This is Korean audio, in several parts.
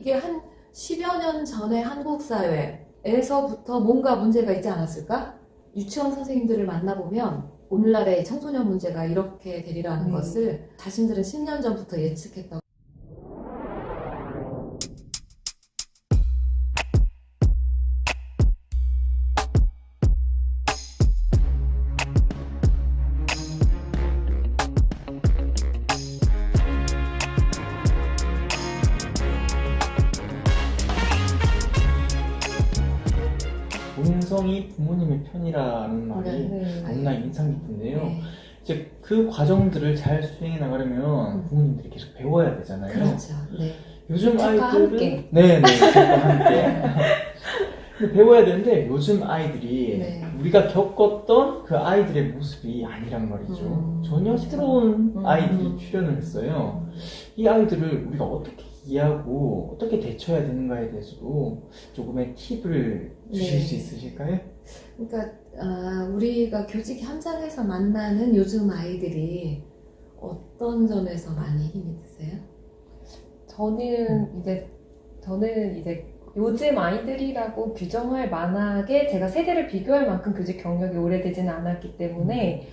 이게 한 10여 년 전에 한국 사회에서부터 뭔가 문제가 있지 않았을까? 유치원 선생님들을 만나보면 오늘날의 청소년 문제가 이렇게 되리라는 것을 자신들은 10년 전부터 예측했다고. 본성이 부모님의 편이라는 말이 너무나 인상 깊은데요. 네. 이제 그 과정들을 잘 수행해 나가려면 부모님들이 계속 배워야 되잖아요. 그렇죠. 네. 요즘 책과 아이들은 함께. 네네 책과 함께 근데 배워야 되는데 요즘 아이들이 네. 우리가 겪었던 그 아이들의 모습이 아니란 말이죠. 전혀 새로운 아이들이 출현을 했어요. 이 아이들을 우리가 어떻게 이해하고 어떻게 대처해야 되는가에 대해서도 조금의 팁을 주실 수 있으실까요? 그러니까 우리가 교직 현장에서 만나는 요즘 아이들이 어떤 점에서 많이 힘이 드세요? 저는 이제 요즘 아이들이라고 규정할 만하게 제가 세대를 비교할 만큼 교직 경력이 오래되지는 않았기 때문에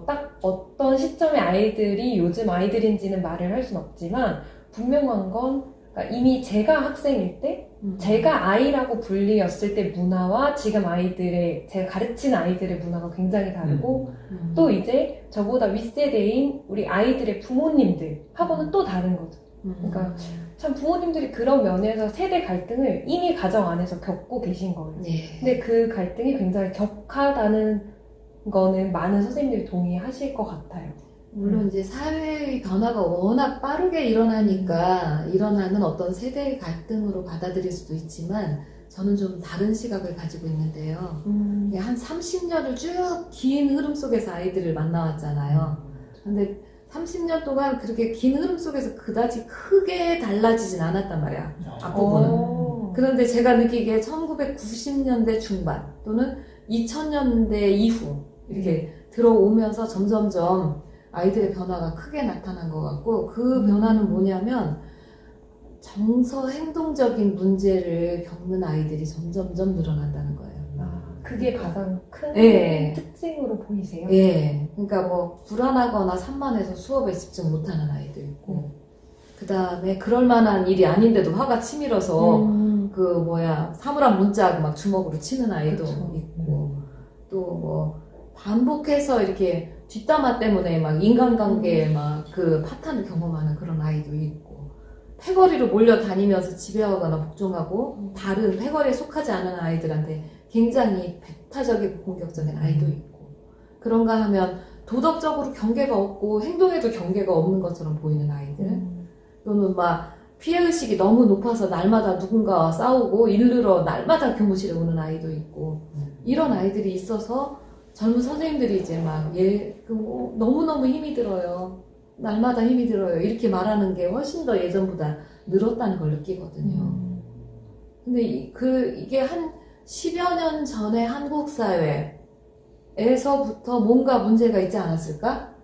딱 어떤 시점의 아이들이 요즘 아이들인지는 말을 할 수는 없지만 분명한 건 그러니까 이미 제가 학생일 때 제가 아이라고 불리었을 때 문화와 지금 제가 가르친 아이들의 문화가 굉장히 다르고 또 이제 저보다 윗세대인 우리 아이들의 부모님들하고는 또 다른 거죠. 그러니까 참 부모님들이 그런 면에서 세대 갈등을 이미 가정 안에서 겪고 계신 거예요. 네. 근데 그 갈등이 굉장히 격하다는 거는 많은 선생님들이 동의하실 것 같아요. 물론 이제 사회의 변화가 워낙 빠르게 일어나니까 일어나는 어떤 세대의 갈등으로 받아들일 수도 있지만 저는 좀 다른 시각을 가지고 있는데요. 한 30년을 쭉 긴 흐름 속에서 아이들을 만나왔잖아요. 근데 30년 동안 그렇게 긴 흐름 속에서 그다지 크게 달라지진 않았단 말이야. 앞부분은. 그런데 제가 느끼기에 1990년대 중반 또는 2000년대 이후 이렇게 들어오면서 점점점 아이들의 변화가 크게 나타난 것 같고 그 변화는 뭐냐면 정서 행동적인 문제를 겪는 아이들이 점점점 늘어난다는 거예요. 그게 가장 큰 특징으로 보이세요? 예. 그러니까 뭐 불안하거나 산만해서 수업에 집중 못하는 아이도 있고 그 다음에 그럴 만한 일이 아닌데도 화가 치밀어서 사물함 문자하고 막 주먹으로 치는 아이도 있고 또 뭐 반복해서 이렇게 뒷담화 때문에 막 인간관계에 막 그 파탄을 경험하는 그런 아이도 있고 패거리로 몰려다니면서 지배하거나 복종하고 다른 패거리에 속하지 않은 아이들한테 굉장히 배타적이고 공격적인 아이도 있고 그런가 하면 도덕적으로 경계가 없고 행동에도 경계가 없는 것처럼 보이는 아이들 또는 막 피해의식이 너무 높아서 날마다 누군가와 싸우고 일르러 날마다 교무실에 오는 아이도 있고 이런 아이들이 있어서 젊은 선생님들이 이제 막 너무너무 힘이 들어요. 날마다 힘이 들어요. 이렇게 말하는 게 훨씬 더 예전보다 늘었다는 걸 느끼거든요. 근데 이게 한 10여 년 전에 한국 사회에서부터 뭔가 문제가 있지 않았을까?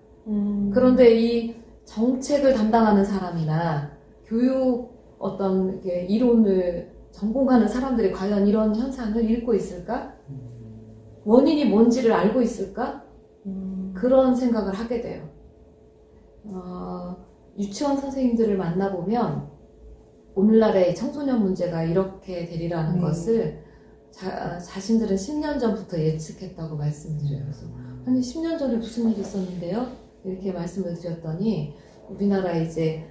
그런데 이 정책을 담당하는 사람이나 교육 어떤 이론을 전공하는 사람들이 과연 이런 현상을 읽고 있을까? 원인이 뭔지를 알고 있을까? 그런 생각을 하게 돼요. 유치원 선생님들을 만나보면 오늘날의 청소년 문제가 이렇게 되리라는 것을 자신들은 10년 전부터 예측했다고 말씀드려요. 그래서 아니 10년 전에 무슨 일이 있었는데요? 이렇게 말씀을 드렸더니 우리나라 이제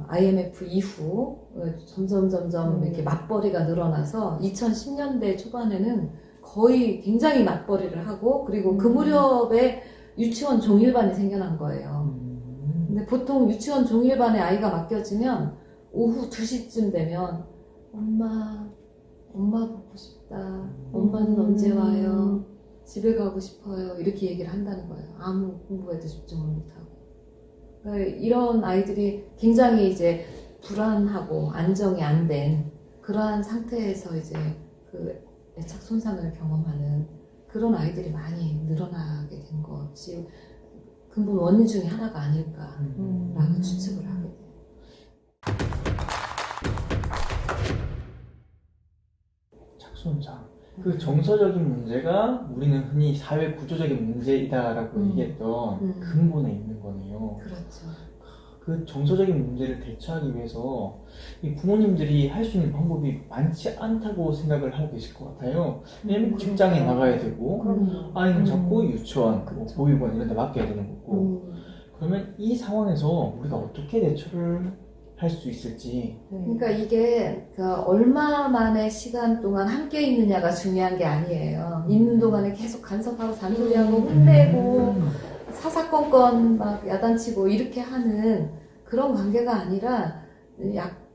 IMF 이후 점점 이렇게 맞벌이가 늘어나서 2010년대 초반에는 거의 굉장히 맞벌이를 하고 그리고 그 무렵에 유치원 종일반이 생겨난 거예요. 근데 보통 유치원 종일반에 아이가 맡겨지면 오후 2시쯤 되면 엄마 보고 싶다. 엄마는 언제 와요? 집에 가고 싶어요. 이렇게 얘기를 한다는 거예요. 아무 공부에도 집중을 못하고. 그러니까 이런 아이들이 굉장히 이제 불안하고 안정이 안 된 그러한 상태에서 이제 그 애착 손상을 경험하는 그런 아이들이 많이 늘어나게 된 것이 근본 원인 중에 하나가 아닐까라는 추측을 하게 돼요. 후손자. 그 정서적인 문제가 우리는 흔히 사회 구조적인 문제이다라고 얘기했던 근본에 있는 거네요. 그렇죠. 그 정서적인 문제를 대처하기 위해서 이 부모님들이 할 수 있는 방법이 많지 않다고 생각을 하고 계실 것 같아요. 왜냐면 직장에 나가야 되고, 그럼요. 아이는 자꾸 유치원, 뭐 그렇죠. 보육원 이런 데 맡겨야 되는 거고. 그러면 이 상황에서 우리가 어떻게 대처를 할 수 있을지. 그러니까 이게 그 얼마만의 시간 동안 함께 있느냐가 중요한 게 아니에요. 있는 동안에 계속 간섭하고 잔소리하고 혼내고 사사건건 막 야단치고 이렇게 하는 그런 관계가 아니라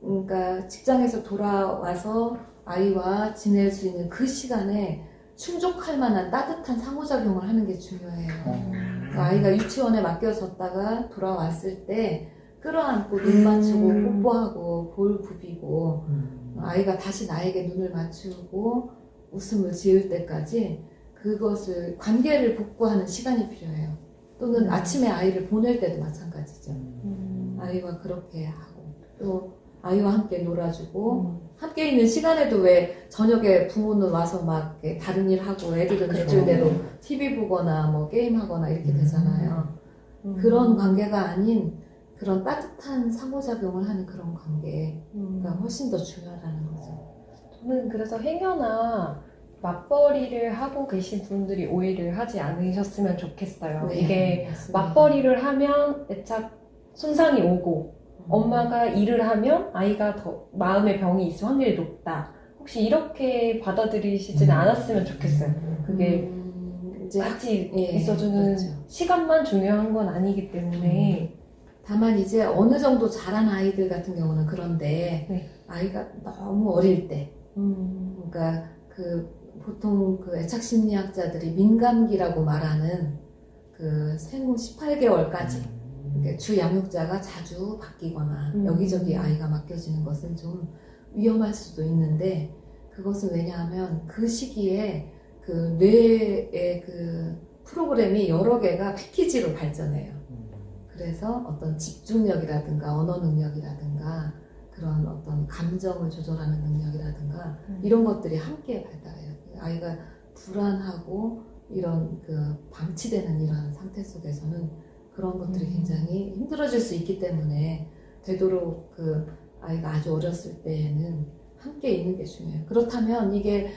그러니까 직장에서 돌아와서 아이와 지낼 수 있는 그 시간에 충족할 만한 따뜻한 상호작용을 하는 게 중요해요. 그러니까 아이가 유치원에 맡겨졌다가 돌아왔을 때 끌어안고 눈 맞추고 뽀뽀하고 볼 부비고 아이가 다시 나에게 눈을 맞추고 웃음을 지을 때까지 그것을 관계를 복구하는 시간이 필요해요. 또는 아침에 아이를 보낼 때도 마찬가지죠. 아이와 그렇게 하고 또 아이와 함께 놀아주고 함께 있는 시간에도 왜 저녁에 부모는 와서 막 이렇게 다른 일 하고 애들은 애들대로 TV 보거나 뭐 게임하거나 이렇게 되잖아요. 그런 관계가 아닌 그런 따뜻한 상호작용을 하는 그런 관계가 훨씬 더 중요하다는 거죠. 저는 그래서 행여나 맞벌이를 하고 계신 분들이 오해를 하지 않으셨으면 좋겠어요. 네, 이게 맞습니다. 맞벌이를 하면 애착 손상이 오고 엄마가 일을 하면 아이가 더 마음의 병이 있을 확률이 높다. 혹시 이렇게 받아들이시지는 않았으면 좋겠어요. 그게 이제 같이 예, 있어주는 그렇죠. 시간만 중요한 건 아니기 때문에 다만 이제 어느 정도 자란 아이들 같은 경우는 그런데 네. 아이가 너무 어릴 때 그러니까 그 보통 그 애착심리학자들이 민감기라고 말하는 그 생후 18개월까지 그러니까 주 양육자가 자주 바뀌거나 여기저기 아이가 맡겨지는 것은 좀 위험할 수도 있는데 그것은 왜냐하면 그 시기에 그 뇌의 그 프로그램이 여러 개가 패키지로 발전해요. 그래서 어떤 집중력이라든가 언어 능력이라든가 그런 어떤 감정을 조절하는 능력이라든가 이런 것들이 함께 발달해요. 아이가 불안하고 이런 그 방치되는 이런 상태 속에서는 그런 것들이 굉장히 힘들어질 수 있기 때문에 되도록 그 아이가 아주 어렸을 때에는 함께 있는 게 중요해요. 그렇다면 이게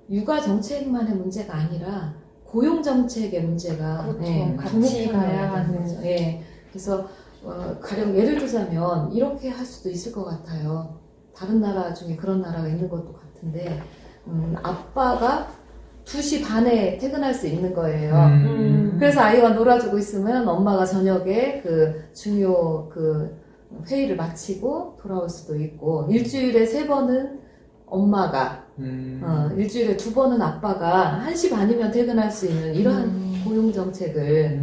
육아 정책만의 문제가 아니라 고용 정책의 문제가 그렇죠. 같이 가야 하는 거죠. 예. 그래서 가령 예를 들자면 이렇게 할 수도 있을 것 같아요. 다른 나라 중에 그런 나라가 있는 것도 같은데 아빠가 2시 반에 퇴근할 수 있는 거예요. 그래서 아이와 놀아주고 있으면 엄마가 저녁에 그 중요 그 회의를 마치고 돌아올 수도 있고 일주일에 3번은 엄마가 일주일에 2번은 아빠가 1시 반이면 퇴근할 수 있는 이러한 고용 정책을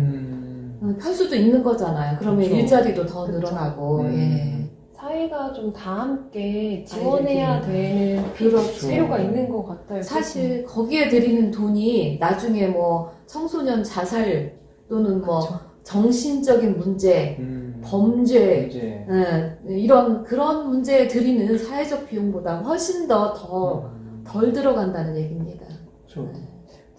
펼 수도 있는 거잖아요. 그러면 그렇죠. 일자리도 더 그렇죠. 늘어나고 예. 사회가 좀 다 함께 지원해야 되는 그렇죠. 필요가 있는 것 같아요. 사실 거기에 들이는 돈이 나중에 뭐 청소년 자살 또는 뭐 그렇죠. 정신적인 문제, 범죄 이제 이런 그런 문제에 들이는 사회적 비용보다 훨씬 덜 들어간다는 얘기입니다. 그렇죠.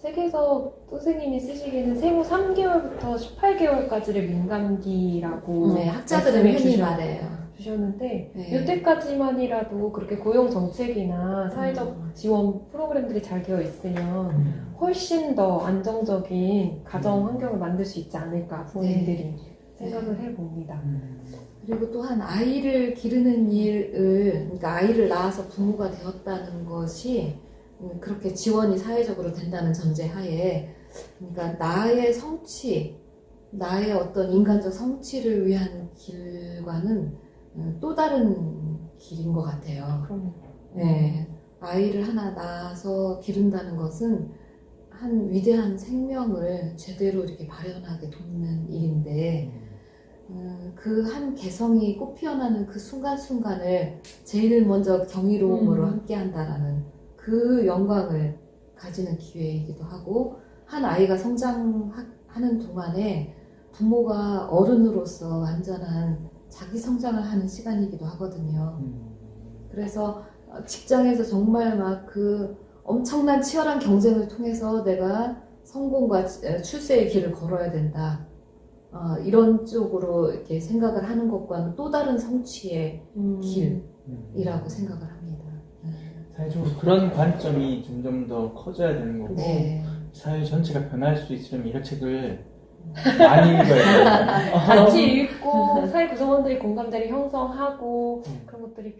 책에서 선생님이 쓰시기에는 생후 3개월부터 18개월까지를 민감기라고 네, 학자들은 흔히 말해요. 주셨는데 네. 이때까지만이라도 그렇게 고용 정책이나 사회적 지원 프로그램들이 잘 되어 있으면 훨씬 더 안정적인 가정 환경을 만들 수 있지 않을까 부모님들이 생각을 해봅니다. 그리고 또한 아이를 기르는 일을 그러니까 아이를 낳아서 부모가 되었다는 것이 그렇게 지원이 사회적으로 된다는 전제하에 그러니까 나의 성취, 나의 어떤 인간적 성취를 위한 길과는 또 다른 길인 것 같아요. 네, 아이를 하나 낳아서 기른다는 것은 한 위대한 생명을 제대로 이렇게 발현하게 돕는 일인데 그 한 개성이 꽃 피어나는 그 순간순간을 제일 먼저 경이로움으로 함께한다라는 그 영광을 가지는 기회이기도 하고 한 아이가 성장하는 동안에 부모가 어른으로서 완전한 자기 성장을 하는 시간이기도 하거든요. 그래서 직장에서 정말 막 그 엄청난 치열한 경쟁을 통해서 내가 성공과 출세의 길을 걸어야 된다. 이런 쪽으로 이렇게 생각을 하는 것과는 또 다른 성취의 길이라고 생각을 합니다. 사회적으로 그런 관점이 점점 더 커져야 되는 거고 네. 사회 전체가 변할 수 있으려면 이런 책을 많이 읽어야 돼요. 같이 읽고 사회 구성원들이 공감대를 형성하고 그런 것들이 필요.